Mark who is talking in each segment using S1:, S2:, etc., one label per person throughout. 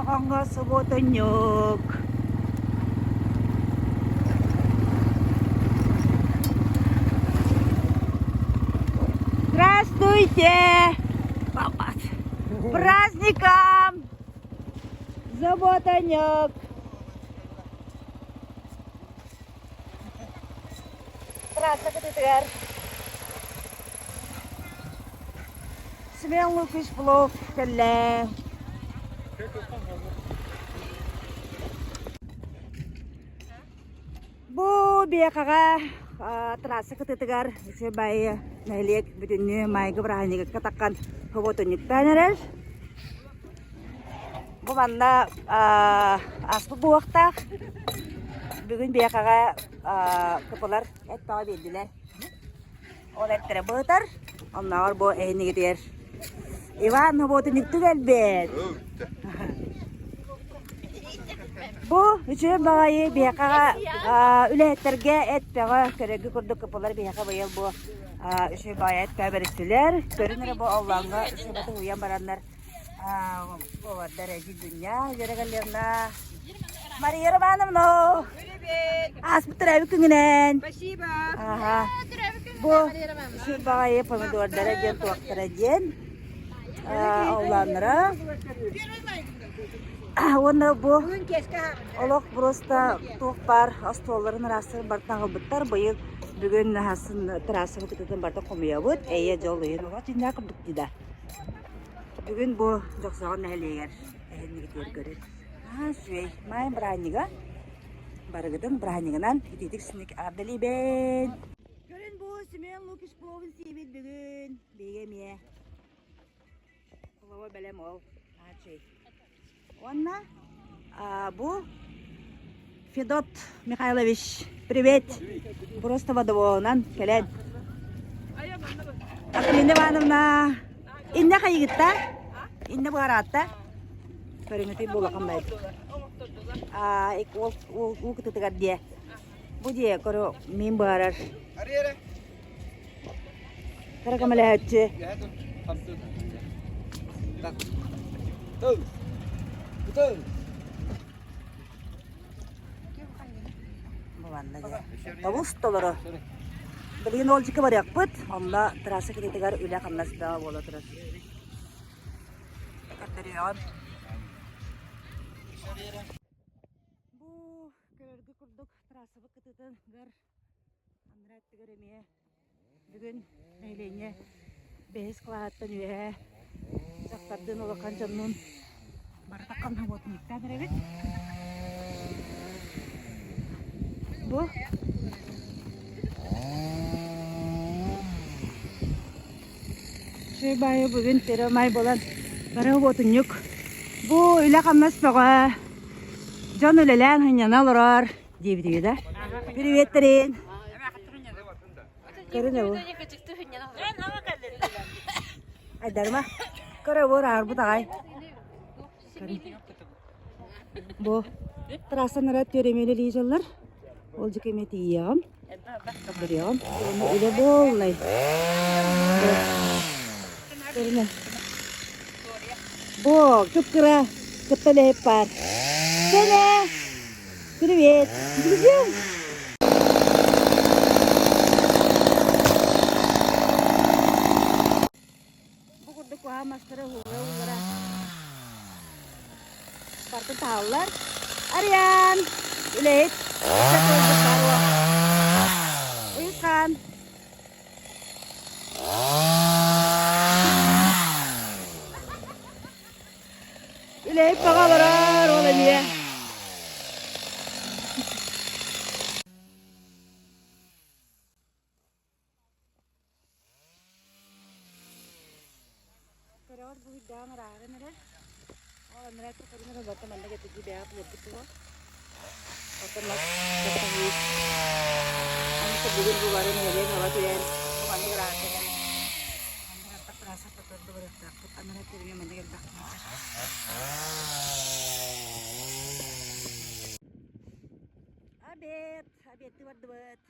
S1: Маай Суббуотунньук. Здравствуйте! Праздником! Суббуотунньук! Трасса кытыытын. Смелый кыш-плов келле. Бу бияқаға трасса кытыытыгар үчө байы нәйлек бүтүннү майгы браһанига катаккан Суббуотунньуктан эрер. Бу манда аспы буактак бүгүн бияқаға кыпылар эттаға белдилер. Ол эттере быытар, оннағар бу эйнигидер. Иван Суббуотунньукту келбет. Бу үчө багайы бияқаға үлэхеттерге этпеға көрөгі күрдік кыпылар бияқа байыл бу үчө багайы этпеға берістілер. Көрінері бу Алланға үчө баты уян барандар олардар әжі дүния жүрегелеріне. Мария Романовна! Аспыттыр әбі күңінен.
S2: Спасибо.
S1: Бу үчө багайы помидордар әден, туақтар әден. Алланыра. Оны бу олық просто туқ бар, астуаларын расыр бартан ғылбыттар. Бұйыл бүгін хасын трасса кытыытын барта қомия бұд. Әйе жол үйін оға жинда қырдық дейді. Бүгін бұ жоқсағын әлегер. Әйінні кетер көрет. Сүйей, майын бұрайныға. Барығыдың бұрайнығынан кететік сінік ардали бен. Көрін бұ Сүмен Лукиш Пловын сейбет бүгін. Бегеме. Құлауы бәлем ол. Онна, бу Федот Михайлович, привет. Просто водовонан келен. Акрина Ивановна, инне кайгытта? Инне баратта? Көрүнөтүй болакан байт. Ол кытыытыгар дие. Бу дие көрө мен барар. Каракамале хатчы. Табус толору. Билген олжикы бар яқпыт, онда трасса кететігер үлі қамнасыдағы бола тұрыр. Кәрдеріған. Бұ көрергі күрдік трасса бұ кытыытын ғыр. Аныратты көріме. Бүгін әйлене бәйіз қылағаттан үйе. Жақтардың олыққан жанның бартаққан Суббуотунньуктан әребет. Бу шөй байы бүгін тері май болан бары Суббуотунньук. Бу үлі қамнас баға жон үлелен хыняна лорар дейбі да. Привет, Терен. Көріне бұл. Айдарма. Көрі бұл арбы тағай. Бу трассан арат төремелі лейжалар. Ол жүк еметі еғам. Біріғам. Оны үлі болнай. Көріне. Бу күп-күра күптілі еп бар. Сәне! Привет! Жүргізем! Бұ күрді көға мастыры ұлғыра. Партын тағылар. Ариан! Үлейт! Çakıldık barwa. Uyukan. Uleyip bakalar ola niye? Karar bu hiddan rağın nere? O nere tutarına bakın anda getirdi bir yapı yaptı bu. Otomas bertemu. Anu sebelum bubaran ngene ngawa tuh ya. Kemana berarti kan? Anda tak terasa betul takut. Anda akhirnya mendengar takut. Abet tuat.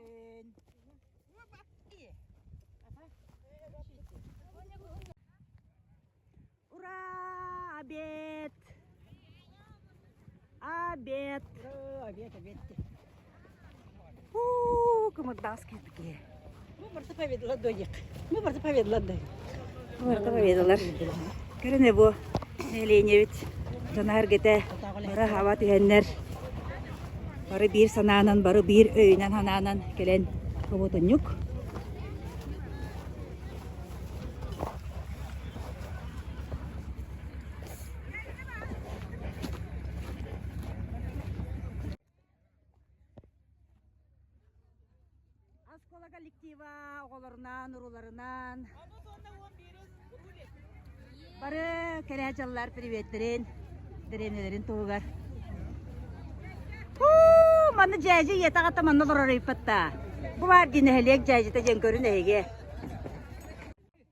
S1: bugün. Ura abet. Abet. Kımırdas kesdik.
S2: Мы поведала.
S1: Orta bayıdılar. Görün bu. Neyleyince bit. Cana hergete. Bara hava tühenler. Barı bir sananan, barı bir öynen hananan gelen Subbuotунньук. Askola kolektiva oğullarından, urularından. Barı kelehacalılar privetlerin, direnelerin tuğgar. Manı caycı yeta kata manı lorarayıp patta. Bu var dinlehelek caycı ta cenkörün ege.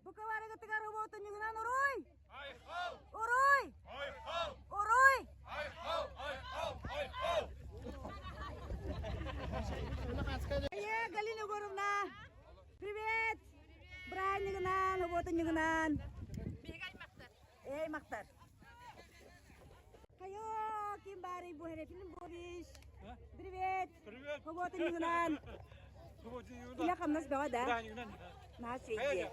S1: Bu kavarı gıtıgar Subbuotунньуг'dan uruy. Uruy. Uruy. Aya galin ugorumna. Privet. Brayniğından, Subbuotунньуг'dan. Maktar. Kayo, kim bari bu hele film bobiş. Privet. Subbuotуньуг'dan. İla kamnas bawa da. Nasıl iyi.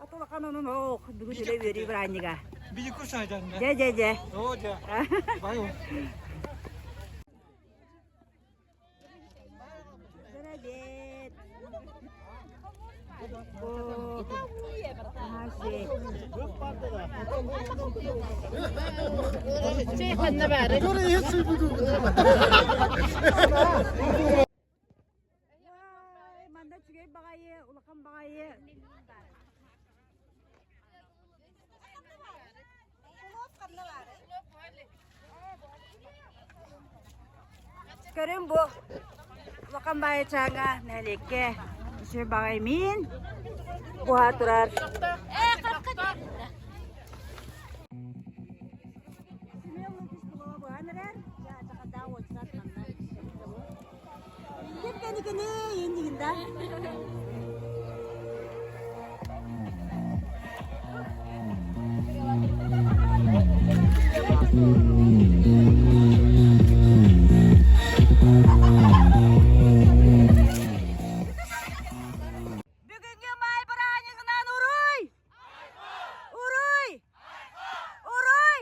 S1: Atı bakan onun ok. Bugün öyle veri brayniga.
S2: Bir kusaydan da.
S1: Je.
S2: Oh ja. Bayo.
S1: Privet. Oh. Nasıl? Manda çüge bagayı, ulakan bagayı. Görün bu. Ulakan bagayı çanga neleke. Şu bagay min. Bu haturar. Kini hindi ginda. Bugünkü may paranıgından uruy. Uruy. Uruy.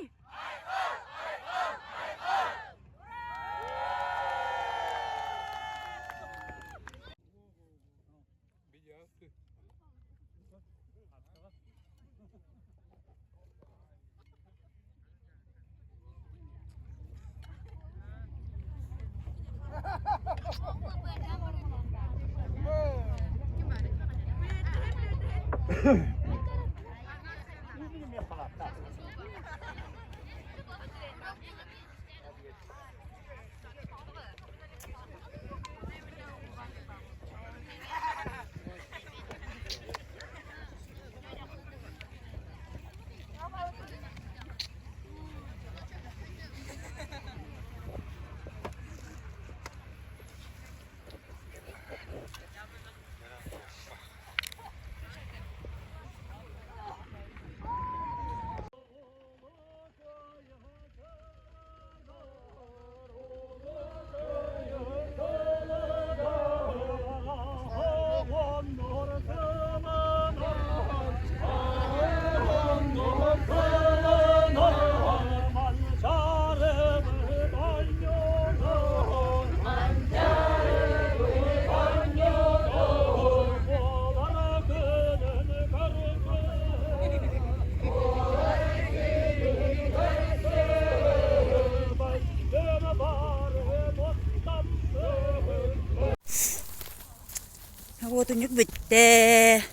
S1: Subbuotунньук bitti.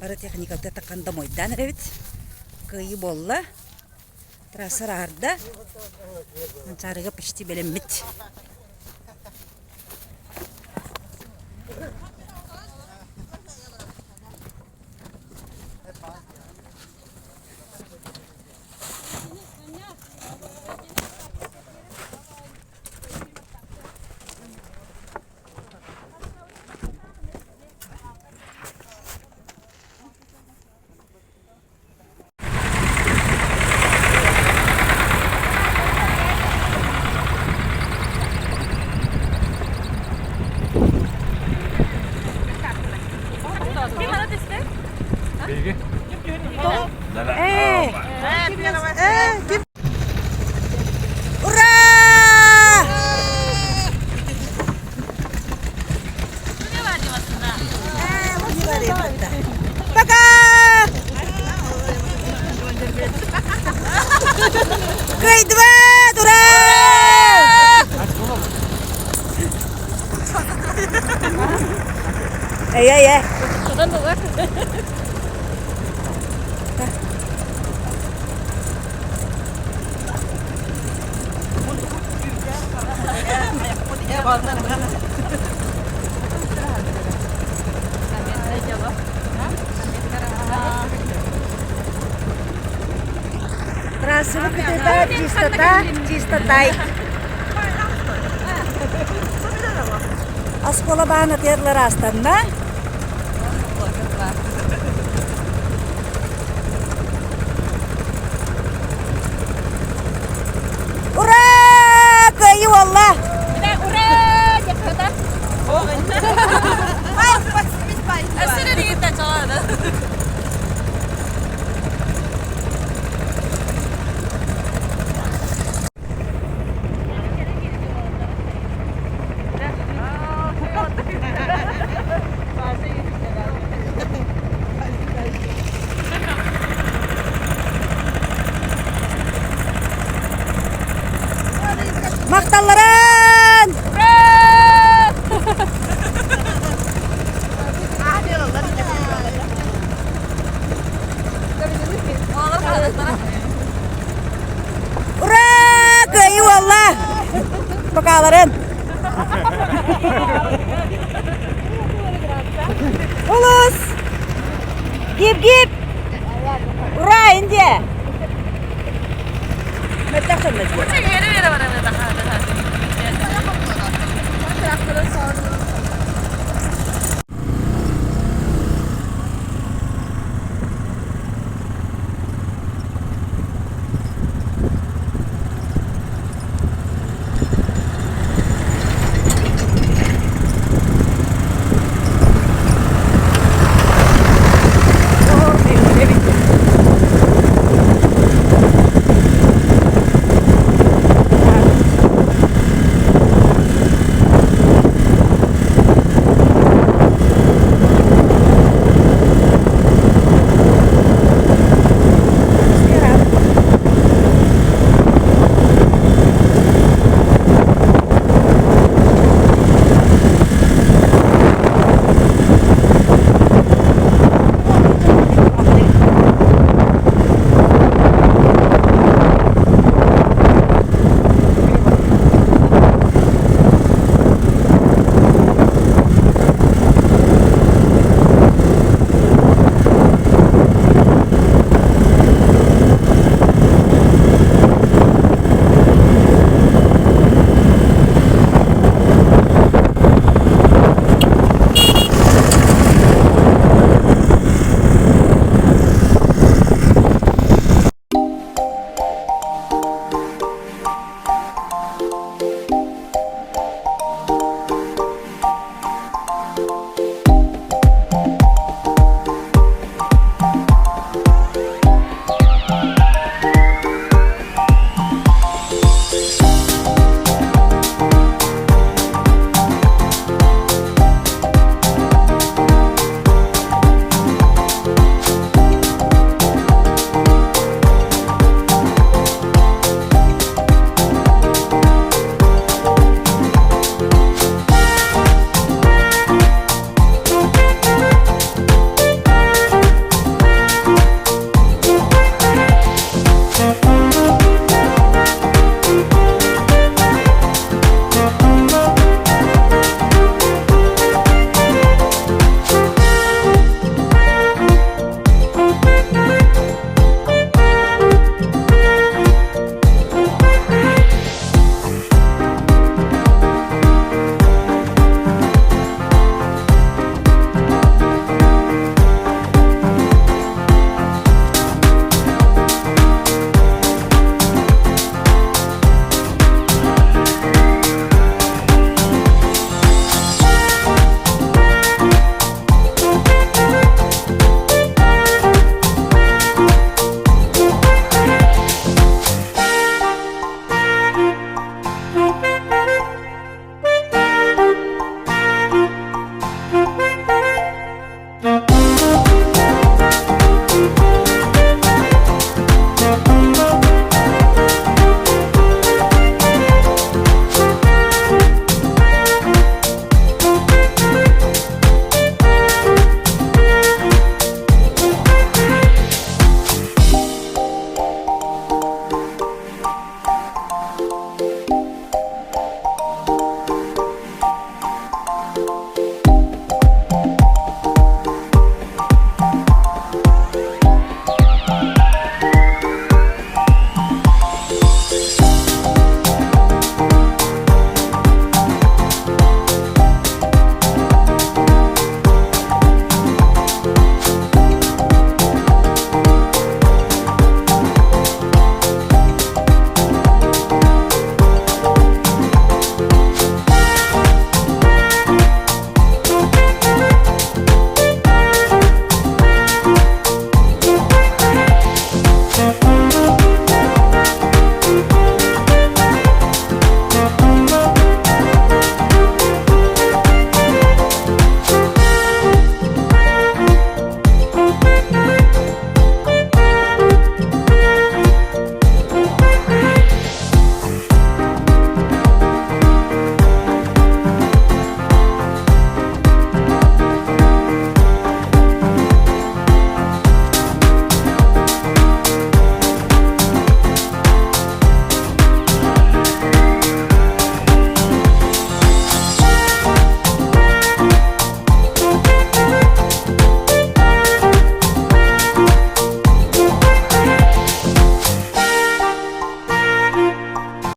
S1: Bara teknikal tatakanda moydan evet. Kıyı bolla. Trassa arda. Mancarıga pişti belemit. Ура! Пока! Кытыытын, ура! Ей. Трасса кытыытын чистота. Аскола бааны терлер астанна. Ура! Кайы валла! Maqtallaran! Ura! Kayı valla! Bakalaran! Ulus! Gip! Ura ince! Metak sanırım.